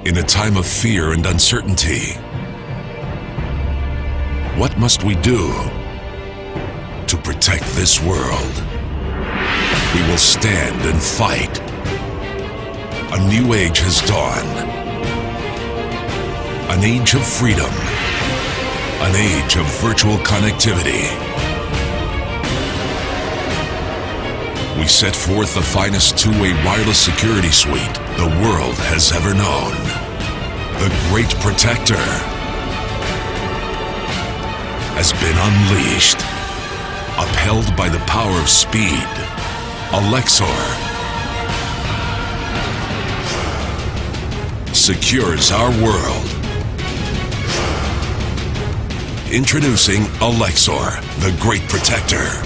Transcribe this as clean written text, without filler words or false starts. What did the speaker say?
In a time of fear and uncertainty, what must we do to protect this world? We will stand and fight. A new age has dawned. An age of freedom. An age of virtual connectivity. We set forth the finest two-way wireless security suite the world has ever known. The Great Protector has been unleashed. Upheld by the power of speed, Alexor secures our world. Introducing Alexor, the Great Protector.